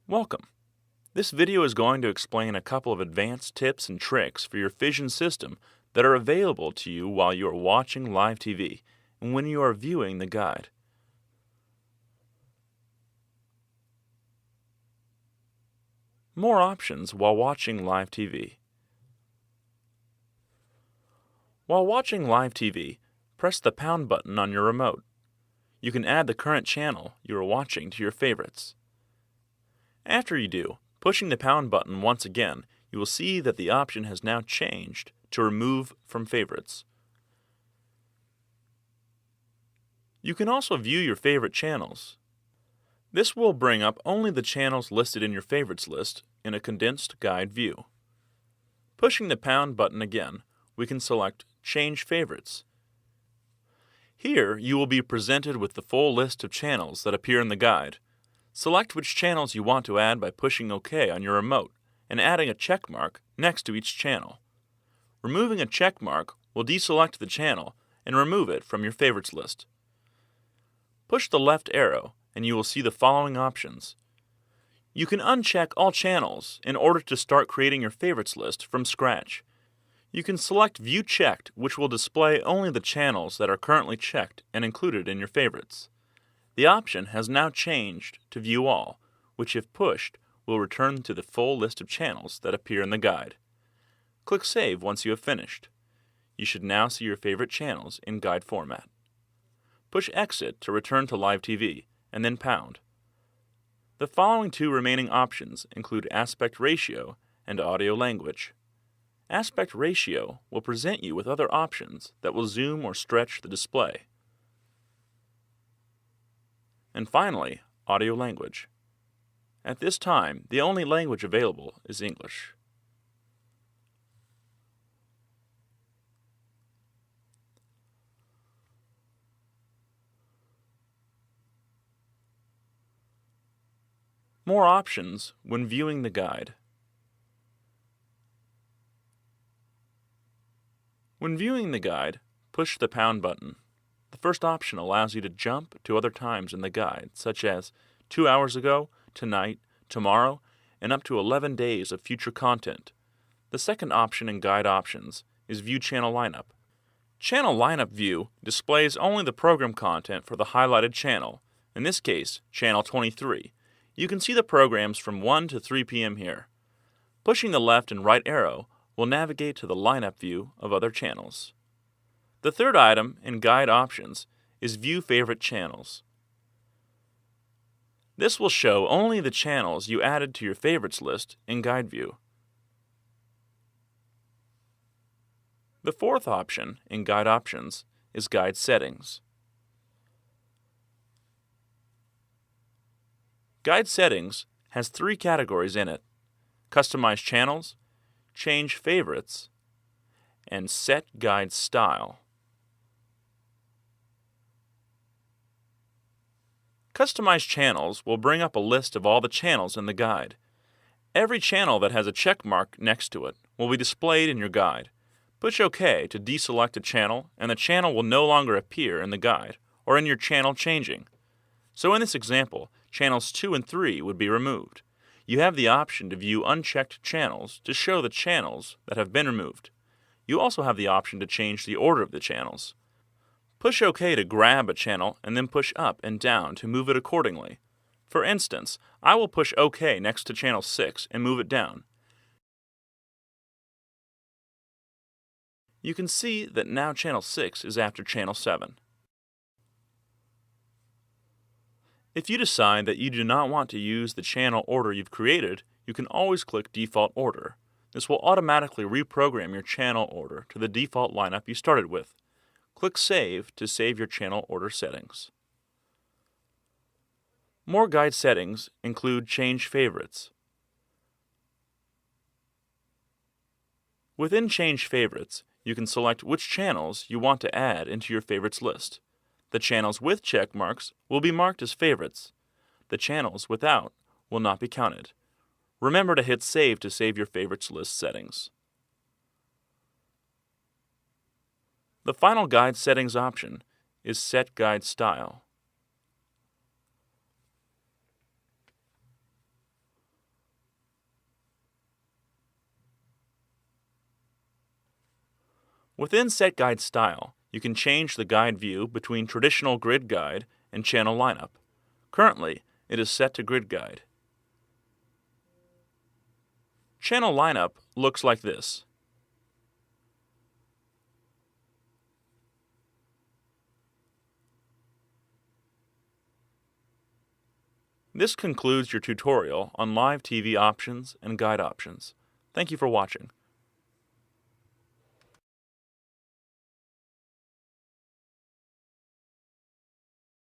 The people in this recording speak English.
Welcome. This video is going to explain a couple of advanced tips and tricks for your Fission system that are available to you while you are watching live TV and when you are viewing the guide. More options while watching live TV. While watching live TV, press the pound button on your remote. You can add the current channel you are watching to your favorites. After you do, pushing the pound button once again, you will see that the option has now changed to Remove from Favorites. You can also view your favorite channels. This will bring up only the channels listed in your favorites list in a condensed guide view. Pushing the pound button again, we can select Change Favorites. Here, you will be presented with the full list of channels that appear in the guide. Select which channels you want to add by pushing OK on your remote and adding a check mark next to each channel. Removing a check mark will deselect the channel and remove it from your favorites list. Push the left arrow and you will see the following options. You can uncheck all channels in order to start creating your favorites list from scratch. You can select View Checked, which will display only the channels that are currently checked and included in your favorites. The option has now changed to View All, which if pushed will return to the full list of channels that appear in the guide. Click Save once you have finished. You should now see your favorite channels in guide format. Push Exit to return to live TV, and then pound. The following two remaining options include Aspect Ratio and Audio Language. Aspect Ratio will present you with other options that will zoom or stretch the display. And finally, Audio Language. At this time, the only language available is English. More options when viewing the guide. When viewing the guide, push the pound button. The first option allows you to jump to other times in the guide, such as 2 hours ago, tonight, tomorrow, and up to 11 days of future content. The second option in Guide Options is View Channel Lineup. Channel Lineup View displays only the program content for the highlighted channel, in this case, Channel 23. You can see the programs from 1 to 3 p.m. here. Pushing the left and right arrow will navigate to the lineup view of other channels. The third item in Guide Options is View Favorite Channels. This will show only the channels you added to your favorites list in Guide View. The fourth option in Guide Options is Guide Settings. Guide Settings has 3 categories in it: Customize Channels, Change Favorites, and Set Guide Style. Customize Channels will bring up a list of all the channels in the guide. Every channel that has a check mark next to it will be displayed in your guide. Push OK to deselect a channel, and the channel will no longer appear in the guide or in your channel changing. So in this example, channels 2 and 3 would be removed. You have the option to view unchecked channels to show the channels that have been removed. You also have the option to change the order of the channels. Push OK to grab a channel and then push up and down to move it accordingly. For instance, I will push OK next to channel 6 and move it down. You can see that now channel 6 is after channel 7. If you decide that you do not want to use the channel order you've created, you can always click Default Order. This will automatically reprogram your channel order to the default lineup you started with. Click Save to save your channel order settings. More guide settings include Change Favorites. Within Change Favorites, you can select which channels you want to add into your favorites list. The channels with check marks will be marked as favorites. The channels without will not be counted. Remember to hit Save to save your favorites list settings. The final guide settings option is Set Guide Style. Within Set Guide Style, you can change the guide view between traditional grid guide and channel lineup. Currently, it is set to grid guide. Channel lineup looks like this. This concludes your tutorial on live TV options and guide options. Thank you for watching.